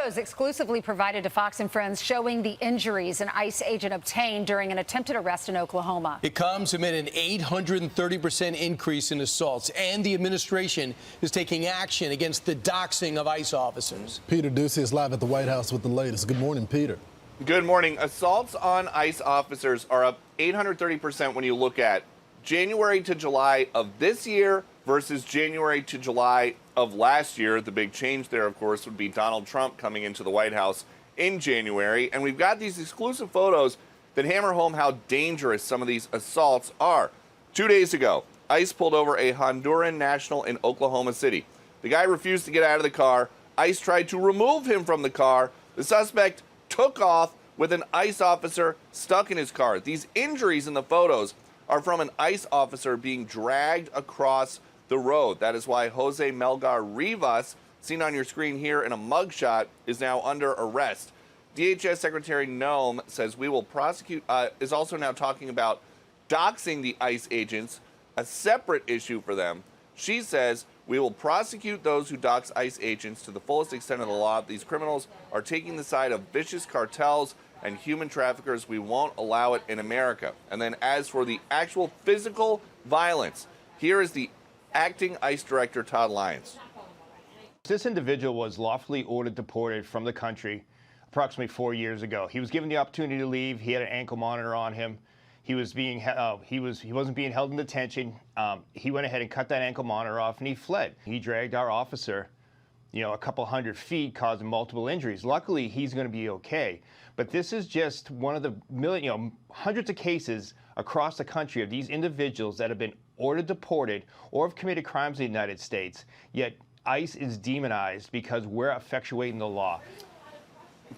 Photos exclusively provided to Fox and Friends showing the injuries an ICE agent obtained during an attempted arrest in Oklahoma. It comes amid an 830% increase in assaults, and the administration is taking action against the doxing of ICE officers. Peter Ducey is live at the White House with the latest. Good morning, Peter. Good morning. Assaults on ICE officers are up 830% when you look at January to July of this year versus January to July of last year. The big change there, of course, would be Donald Trump coming into the White House in January. And we've got these exclusive photos that hammer home how dangerous some of these assaults are. 2 days ago, ICE pulled over a Honduran national in Oklahoma City. The guy refused to get out of the car. ICE tried to remove him from the car. The suspect took off with an ICE officer stuck in his car. These injuries in the photos are from an ICE officer being dragged across the road. That is why Jose Melgar Rivas, seen on your screen here in a mugshot, is now under arrest. DHS Secretary Noem says we will prosecute, is also now talking about doxing the ICE agents, a separate issue for them. She says we will prosecute those who dox ICE agents to the fullest extent of the law. These criminals are taking the side of vicious cartels and human traffickers. We won't allow it in America. And then as for the actual physical violence, here is the acting ICE director, Todd Lyons. This individual was lawfully ordered deported from the country approximately 4 years ago. He was given the opportunity to leave. He had an ankle monitor on him. He was being he wasn't being held in detention. He went ahead and cut that ankle monitor off, and he fled. He dragged our officer, a couple hundred feet, causing multiple injuries. Luckily, he's going to be okay. But this is just one of the hundreds of cases across the country of these individuals that have been ordered deported or have committed crimes in the United States, yet ICE is demonized because we're effectuating the law.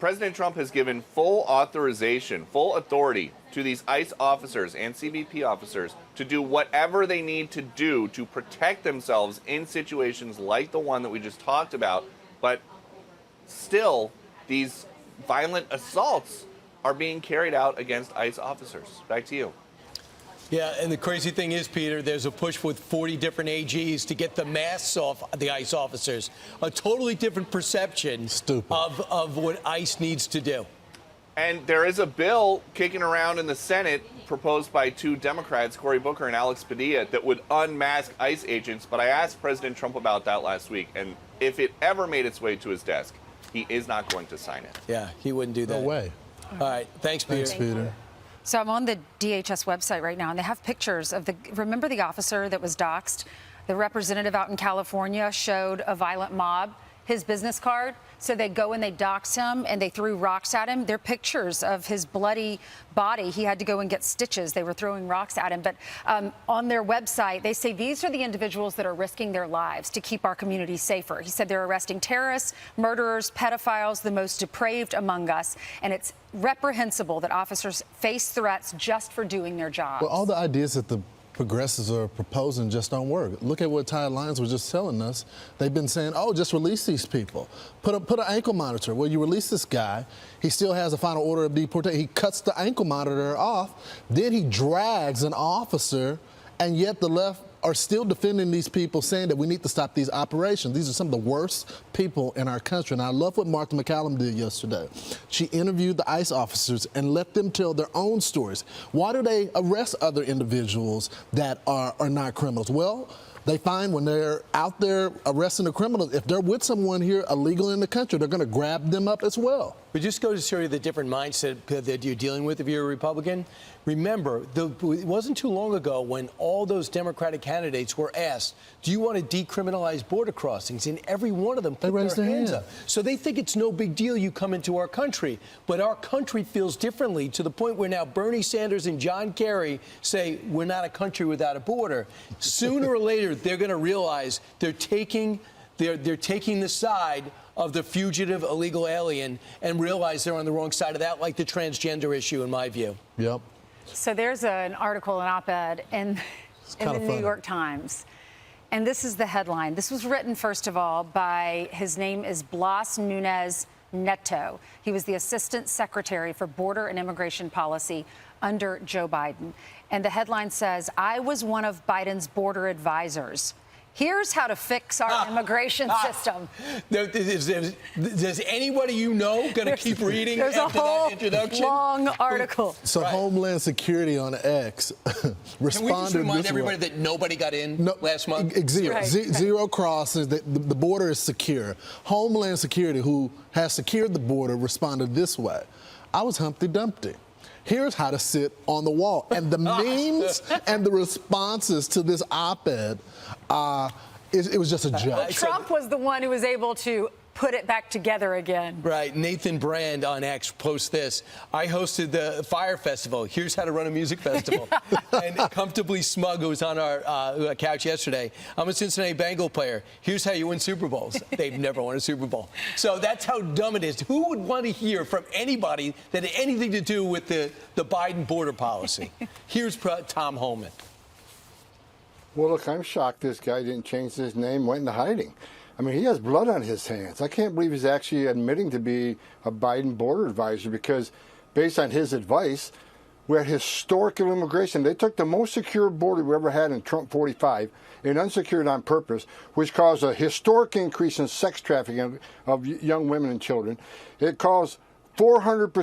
President Trump has given full authorization, full authority to these ICE officers and CBP officers to do whatever they need to do to protect themselves in situations like the one that we just talked about. But still, these violent assaults are being carried out against ICE officers. Back to you. Yeah, and the crazy thing is, Peter, there's a push with 40 different AGs to get the masks off the ICE officers. A totally different perception of what ICE needs to do. And there is a bill kicking around in the Senate proposed by two Democrats, Cory Booker and Alex Padilla, that would unmask ICE agents. But I asked President Trump about that last week, and if it ever made its way to his desk, he is not going to sign it. Yeah, he wouldn't do that. No way. All right. Thanks, Peter. Thanks, Peter. So I'm on the DHS website right now, and they have pictures of remember the officer that was doxxed? The representative out in California showed a violent mob his business card. So they go and they doxed him and they threw rocks at him. They're pictures of his bloody body. He had to go and get stitches. They were throwing rocks at him. But on their website, they say these are the individuals that are risking their lives to keep our community safer. He said they're arresting terrorists, murderers, pedophiles, the most depraved among us. And it's reprehensible that officers face threats just for doing their job. Well, all the ideas that the progressives are proposing just don't work. Look at what Todd Lyons was just telling us. They've been saying, oh, just release these people. Put an ankle monitor. Well, you release this guy. He still has a final order of deportation. He cuts the ankle monitor off. Then he drags an officer, and yet the left are still defending these people, saying that we need to stop these operations. These are some of the worst people in our country. And I love what Martha McCallum did yesterday. She interviewed the ICE officers and let them tell their own stories. Why do they arrest other individuals that are not criminals? Well, they find when they're out there arresting a criminal, if they're with someone here illegal in the country, they're going to grab them up as well. But just go to sort of the different mindset that you're dealing with if you're a Republican. Remember, it wasn't too long ago when all those Democratic candidates were asked, do you want to decriminalize border crossings? And every one of them put their hands up. So they think it's no big deal you come into our country. But our country feels differently to the point where now Bernie Sanders and John Kerry say we're not a country without a border. Sooner or later, they're going to realize they're taking the side of the fugitive illegal alien and realize they're on the wrong side of that, like the transgender issue, in my view. Yep. So there's an article, an op-ed in the New York Times. And this is the headline. This was written, first of all, by, his name is Blas Nunez Neto. He was the Assistant Secretary for Border and Immigration Policy under Joe Biden. And the headline says, I was one of Biden's border advisors. Here's how to fix our immigration system. Does anybody you know going to keep reading There's a after whole that introduction? long article. So Homeland Security on X responded. Can we just remind this everybody way. that nobody got in last month? Zero. Right. Zero crosses. The border is secure. Homeland Security, who has secured the border, responded this way. I was Humpty Dumpty. Here's how to sit on the wall. And the memes and the responses to this op-ed, it was just a joke. Trump was the one who was able to put it back together again. Right. Nathan Brand on X posts this. I hosted the Fire Festival. Here's how to run a music festival. And Comfortably Smug, who was on our couch yesterday. I'm a Cincinnati Bengal player. Here's how you win Super Bowls. They've never won a Super Bowl. So that's how dumb it is. Who would want to hear from anybody that had anything to do with the Biden border policy? Here's Tom Homan. Well, look, I'm shocked this guy didn't change his name, went into hiding. I mean, he has blood on his hands. I can't believe he's actually admitting to be a Biden border advisor because, based on his advice, we had historical immigration. They took the most secure border we ever had in Trump 45 and unsecured on purpose, which caused a historic increase in sex trafficking of young women and children. It caused 400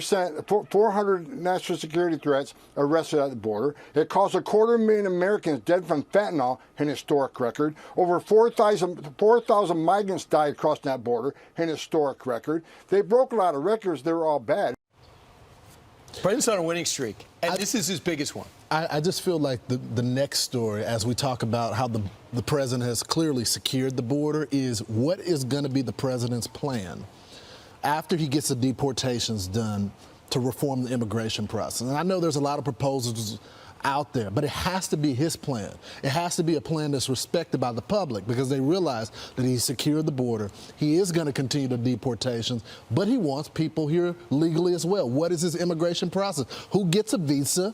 national security threats arrested at the border. It caused 250,000 Americans dead from fentanyl, an historic record. Over 4,000 migrants died across that border, an historic record. They broke a lot of records. They were all bad. Brandon's on a winning streak, and this is his biggest one. I just feel like the next story, as we talk about how the president has clearly secured the border, is what is going to be the president's plan after he gets the deportations done to reform the immigration process. And I know there's a lot of proposals out there, but it has to be his plan. It has to be a plan that's respected by the public because they realize that he's secured the border. He is going to continue the deportations, but he wants people here legally as well. What is his immigration process? Who gets a visa?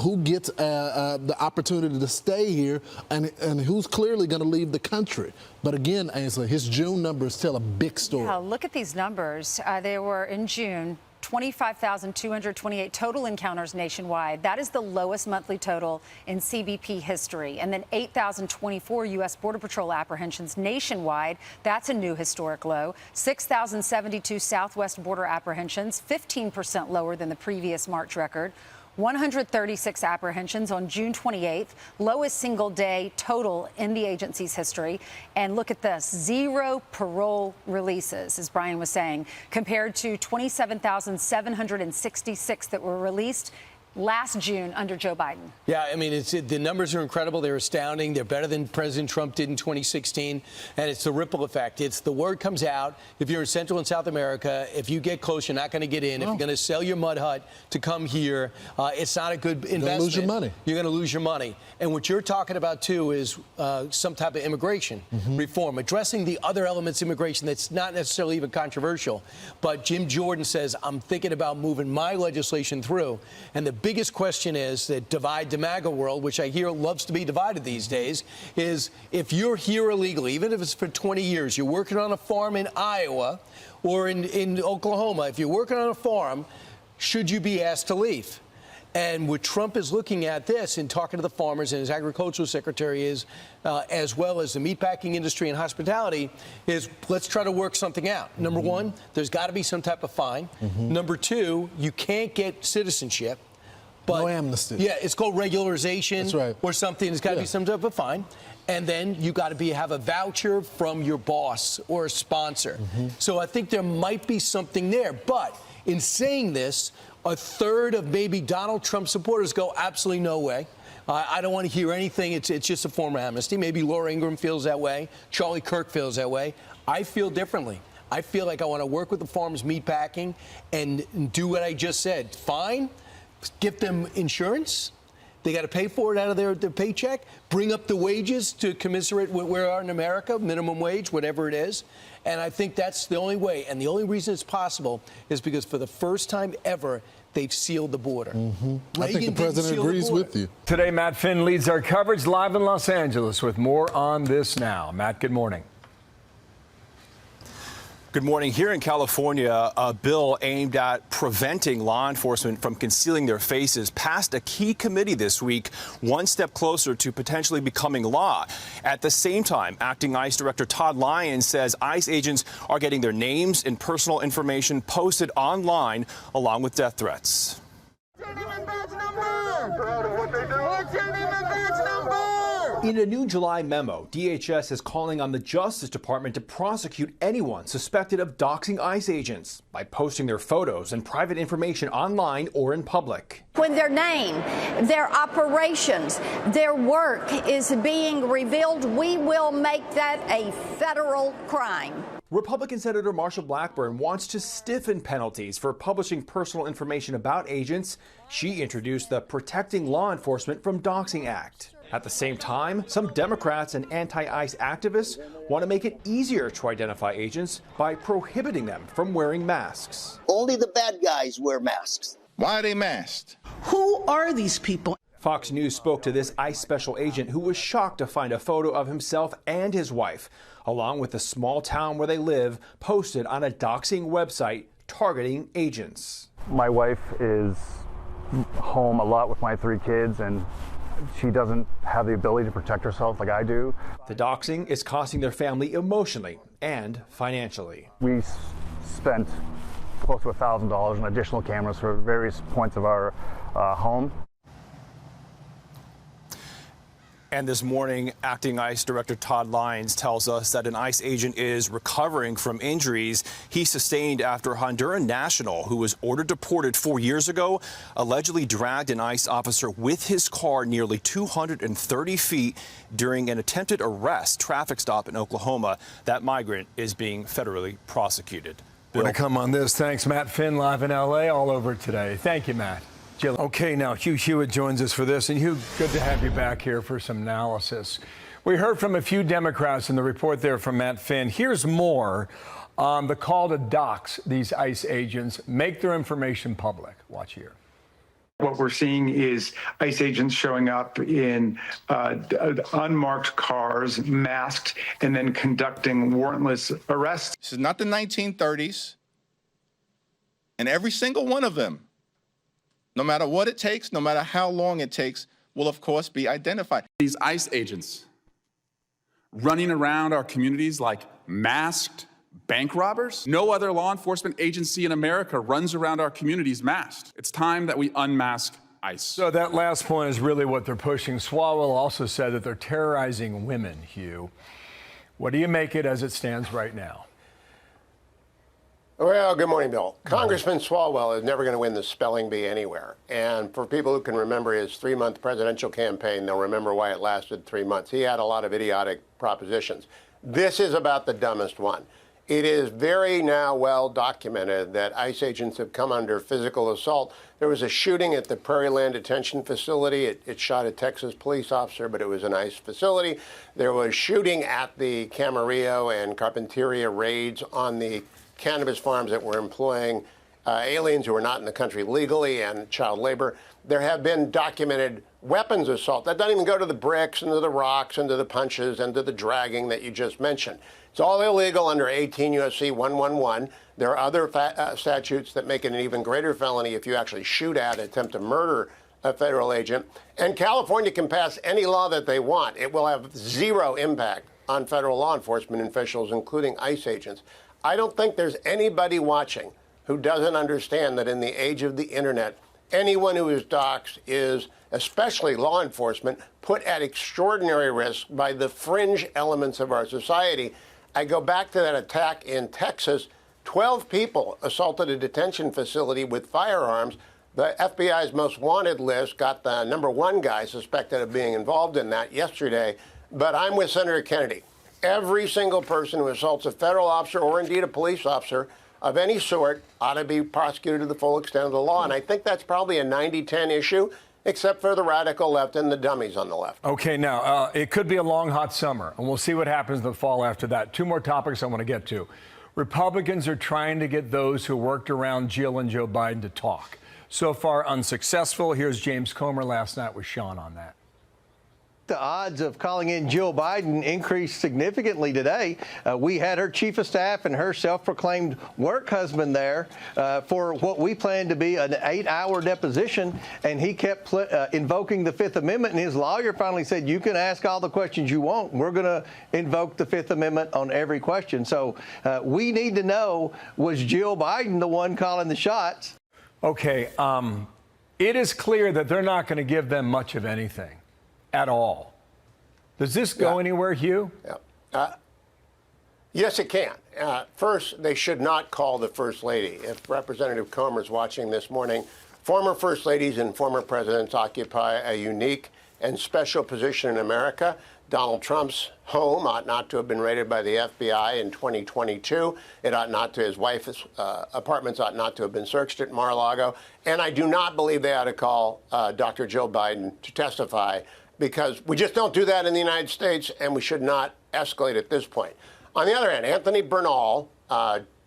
Who gets the opportunity to stay here? And who's clearly going to leave the country? But again, Ainsley, his June numbers tell a big story. Yeah, look at these numbers. They were in June. 25,228 total encounters nationwide. That is the lowest monthly total in CBP history. And then 8,024 U.S. Border Patrol apprehensions nationwide. That's a new historic low. 6,072 Southwest border apprehensions, 15% lower than the previous March record. 136 apprehensions on June 28th, lowest single day total in the agency's history. And look at this, 0 parole releases, as Brian was saying, compared to 27,766 that were released last June under Joe Biden. Yeah, I mean, the numbers are incredible. They're astounding. They're better than President Trump did in 2016. And it's the ripple effect. It's the word comes out. If you're in Central and South America, if you get close, you're not going to get in. If you're going to sell your mud hut to come here, it's not a good investment. You're going to lose your money. You're going to lose your money. And what you're talking about, too, is some type of immigration reform, addressing the other elements of immigration that's not necessarily even controversial. But Jim Jordan says, I'm thinking about moving my legislation through. And the biggest question is that divide the MAGA world, which I hear loves to be divided these days, is if you're here illegally, even if it's for 20 years, you're working on a farm in Iowa or in Oklahoma, if you're working on a farm, should you be asked to leave? And what Trump is looking at this and talking to the farmers and his agricultural secretary is, as well as the meatpacking industry and hospitality, is let's try to work something out. Number one, there's got to be some type of fine. Number two, you can't get citizenship. But, no amnesty. Yeah, it's called regularization. That's right. Or something. There's got to be some type of fine. And then you got to have a voucher from your boss or a sponsor. So I think there might be something there. But in saying this, a third of maybe Donald Trump supporters go, absolutely no way. I don't want to hear anything. It's just a form of amnesty. Maybe Laura Ingraham feels that way. Charlie Kirk feels that way. I feel differently. I feel like I want to work with the farmers meatpacking and do what I just said. Fine. Give them insurance. They got to pay for it out of their paycheck. Bring up the wages to commiserate where we are in America, minimum wage, whatever it is. And I think that's the only way. And the only reason it's possible is because for the first time ever, they've sealed the border. I think the president agrees with you. Today, Matt Finn leads our coverage live in Los Angeles with more on this now. Matt, good morning. Good morning. Here in California, a bill aimed at preventing law enforcement from concealing their faces passed a key committee this week, one step closer to potentially becoming law. At the same time, acting ICE Director Todd Lyons says ICE agents are getting their names and personal information posted online along with death threats. In a new July memo, DHS is calling on the Justice Department to prosecute anyone suspected of doxing ICE agents by posting their photos and private information online or in public. When their name, their operations, their work is being revealed, we will make that a federal crime. Republican Senator Marsha Blackburn wants to stiffen penalties for publishing personal information about agents. She introduced the Protecting Law Enforcement from Doxing Act. At the same time, some Democrats and anti-ICE activists want to make it easier to identify agents by prohibiting them from wearing masks. Only the bad guys wear masks. Why are they masked? Who are these people? Fox News spoke to this ICE special agent who was shocked to find a photo of himself and his wife, along with the small town where they live, posted on a doxing website targeting agents. My wife is home a lot with my 3 kids, and she doesn't have the ability to protect herself like I do. The doxing is costing their family emotionally and financially. We spent close to $1,000 on additional cameras for various points of our home. And this morning, acting ICE Director Todd Lyons tells us that an ICE agent is recovering from injuries he sustained after a Honduran national who was ordered deported 4 years ago allegedly dragged an ICE officer with his car nearly 230 feet during an attempted traffic stop in Oklahoma. That migrant is being federally prosecuted. Bill. To come on this, thanks, Matt Finn, live in L.A. all over today. Thank you, Matt. Jill. Okay, now Hugh Huitt joins us for this. And Hugh, good to have you back here for some analysis. We heard from a few Democrats in the report there from Matt Finn. Here's more on the call to dox these ICE agents, make their information public. Watch here. What we're seeing is ICE agents showing up in unmarked cars, masked, and then conducting warrantless arrests. This is not the 1930s. And every single one of them, no matter what it takes, no matter how long it takes, will of course be identified. These ICE agents running around our communities like masked bank robbers. No other law enforcement agency in America runs around our communities masked. It's time that we unmask ICE. So that last point is really what they're pushing. Swalwell also said that they're terrorizing women, Hugh. What do you make it as it stands right now? Well, good morning, Bill. Congressman Swalwell is never going to win the spelling bee anywhere. And for people who can remember his 3-month presidential campaign, they'll remember why it lasted 3 months. He had a lot of idiotic propositions. This is about the dumbest one. It is very now well documented that ICE agents have come under physical assault. There was a shooting at the Prairie Land Detention Facility. It shot a Texas police officer, but it was an ICE facility. There was shooting at the Camarillo and Carpinteria raids on the cannabis farms that were employing aliens who were not in the country legally and child labor. There have been documented weapons assault. That doesn't even go to the bricks and to the rocks and to the punches and to the dragging that you just mentioned. It's all illegal under 18 U.S.C. 111. There are other statutes that make it an even greater felony if you actually shoot at, attempt to murder a federal agent. And California can pass any law that they want. It will have zero impact on federal law enforcement officials, including ICE agents. I don't think there's anybody watching who doesn't understand that in the age of the internet, anyone who is doxxed is, especially law enforcement, put at extraordinary risk by the fringe elements of our society. I go back to that attack in Texas. 12 people assaulted a detention facility with firearms. The FBI's most wanted list got the #1 guy suspected of being involved in that yesterday. But I'm with Senator Kennedy. Every single person who assaults a federal officer or indeed a police officer of any sort ought to be prosecuted to the full extent of the law. And I think that's probably a 90-10 issue, except for the radical left and the dummies on the left. Okay, now, it could be a long, hot summer, and we'll see what happens in the fall after that. 2 more topics I want to get to. Republicans are trying to get those who worked around Jill and Joe Biden to talk. So far, unsuccessful. Here's James Comer last night with Sean on that. the odds of calling in Jill Biden increased significantly today. We had her chief of staff and her self-proclaimed work husband there for what we planned to be an 8-hour deposition, and he kept invoking the Fifth Amendment, and his lawyer finally said, you can ask all the questions you want. We're going to invoke the Fifth Amendment on every question. So we need to know, was Jill Biden the one calling the shots? Okay, it is clear that they're not going to give them much of anything at all. Does this go anywhere, Hugh? Yeah. Yes, it can. First, they should not call the First Lady. If Representative Comer's watching this morning, former First Ladies and former presidents occupy a unique and special position in America. Donald Trump's home ought not to have been raided by the FBI in 2022. It ought not to, his wife's apartments ought not to have been searched at Mar-a-Lago. And I do not believe they ought to call Dr. Joe Biden to testify, because we just don't do that in the United States, and we should not escalate at this point. On the other hand, Anthony Bernal,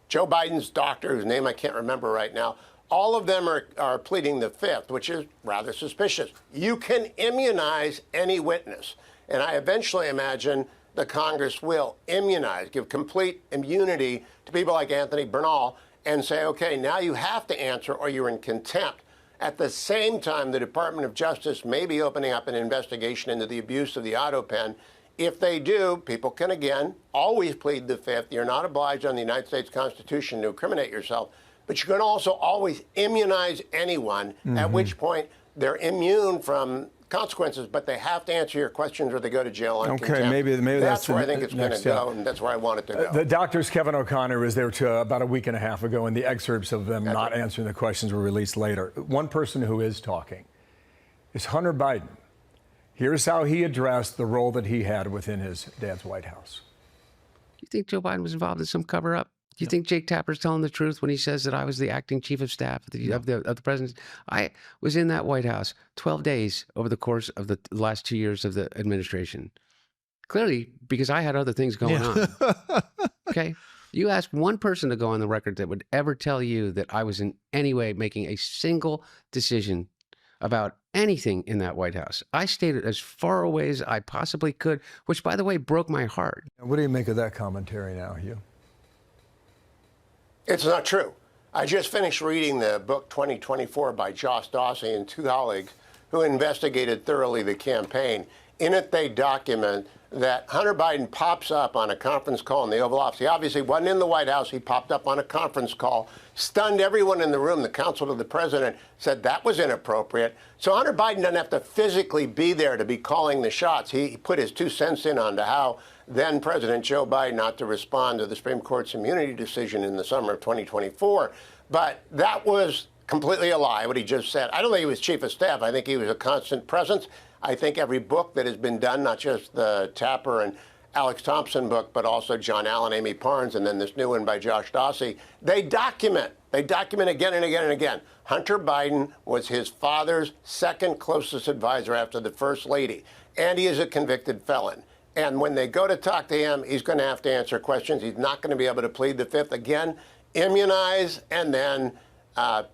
Joe Biden's doctor, whose name I can't remember right now, all of them are pleading the Fifth, which is rather suspicious. You can immunize any witness. And I eventually imagine the Congress will immunize, give complete immunity to people like Anthony Bernal and say, okay, now you have to answer or you're in contempt. At the same time, the Department of Justice may be opening up an investigation into the abuse of the auto pen. If they do, people can, again, always plead the Fifth. You're not obliged on the United States Constitution to incriminate yourself, but you can also always immunize anyone, at which point they're immune from consequences, but they have to answer your questions or they go to jail on contempt. Okay, maybe that's where I think it's going to go, and that's where I want it to go. The doctor's Kevin O'Connor was there about a week and a half ago, and the excerpts of them not answering the questions were released later. One person who is talking is Hunter Biden. Here's how he addressed the role that he had within his dad's White House. Do you think Joe Biden was involved in some cover-up? Do you think Jake Tapper's telling the truth when he says that I was the acting chief of staff of the president? I was in that White House 12 days over the course of the last 2 years of the administration. Clearly, because I had other things going on. Okay? You ask one person to go on the record that would ever tell you that I was in any way making a single decision about anything in that White House. I stayed as far away as I possibly could, which, by the way, broke my heart. What do you make of that commentary now, Hugh? It's not true. I just finished reading the book 2024 by Josh Dawsey and two colleagues who investigated thoroughly the campaign. In it, they document that Hunter Biden pops up on a conference call in the Oval Office. He obviously wasn't in the White House. He popped up on a conference call, stunned everyone in the room. The counsel to the president said that was inappropriate. So Hunter Biden doesn't have to physically be there to be calling the shots. He put his 2 cents in onto how then President Joe Biden ought to respond to the Supreme Court's immunity decision in the summer of 2024. But that was completely a lie, what he just said. I don't think he was chief of staff. I think he was a constant presence. I think every book that has been done, not just the Tapper and Alex Thompson book, but also John Allen, Amy Parnes, and then this new one by Josh Dawsey, they document again and again and again. Hunter Biden was his father's second closest advisor after the First Lady, and he is a convicted felon. And when they go to talk to him, he's going to have to answer questions. He's not going to be able to plead the Fifth. Again, immunize and then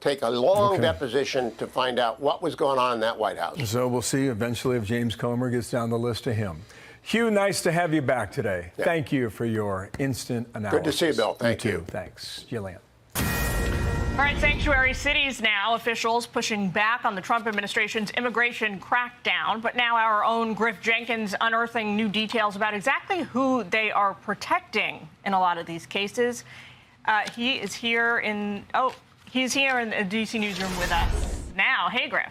take a long deposition to find out what was going on in that White House. So we'll see eventually if James Comer gets down the list to him. Hugh, nice to have you back today. Yeah. Thank you for your instant analysis. Good to see you, Bill. Thank you. Thanks. Jillian. All right, sanctuary cities now, officials pushing back on the Trump administration's immigration crackdown. But now our own Griff Jenkins unearthing new details about exactly who they are protecting in a lot of these cases. He's here in the D.C. newsroom with us now. Hey, Griff.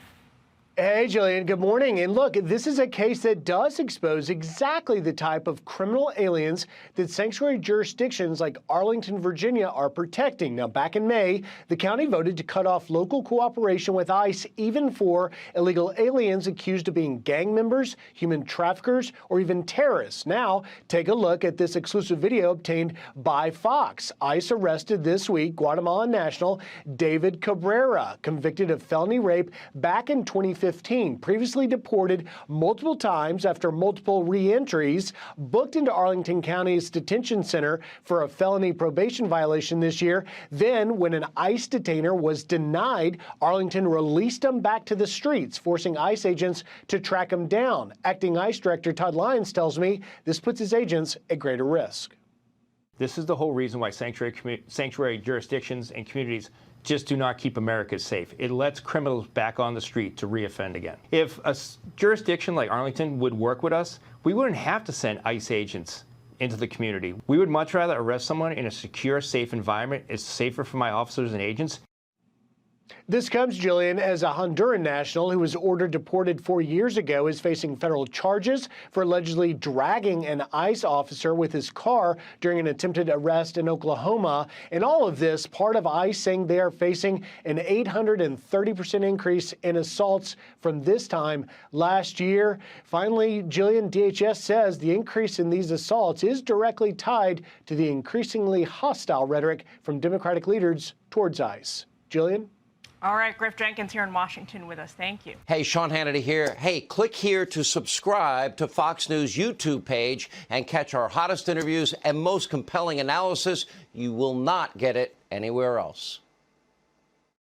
Hey, Jillian, good morning. And look, this is a case that does expose exactly the type of criminal aliens that sanctuary jurisdictions like Arlington, Virginia are protecting. Now, back in May, the county voted to cut off local cooperation with ICE even for illegal aliens accused of being gang members, human traffickers, or even terrorists. Now, take a look at this exclusive video obtained by Fox. ICE arrested this week Guatemalan national David Cabrera, convicted of felony rape back in 2015. 2015, previously deported multiple times after multiple re-entries, booked into Arlington County's detention center for a felony probation violation this year. Then, when an ICE detainer was denied, Arlington released him back to the streets, forcing ICE agents to track him down. Acting ICE Director Todd Lyons tells me this puts his agents at greater risk. This is the whole reason why sanctuary jurisdictions and communities just do not keep America safe. It lets criminals back on the street to reoffend again. If a jurisdiction like Arlington would work with us, we wouldn't have to send ICE agents into the community. We would much rather arrest someone in a secure, safe environment. It's safer for my officers and agents. This comes, Jillian, as a Honduran national who was ordered deported 4 years ago is facing federal charges for allegedly dragging an ICE officer with his car during an attempted arrest in Oklahoma. And all of this, part of ICE saying they are facing an 830% increase in assaults from this time last year. Finally, Jillian, DHS says the increase in these assaults is directly tied to the increasingly hostile rhetoric from Democratic leaders towards ICE. Jillian? All right, Griff Jenkins here in Washington with us. Thank you. Hey, Sean Hannity here. Hey, click here to subscribe to Fox News YouTube page and catch our hottest interviews and most compelling analysis. You will not get it anywhere else.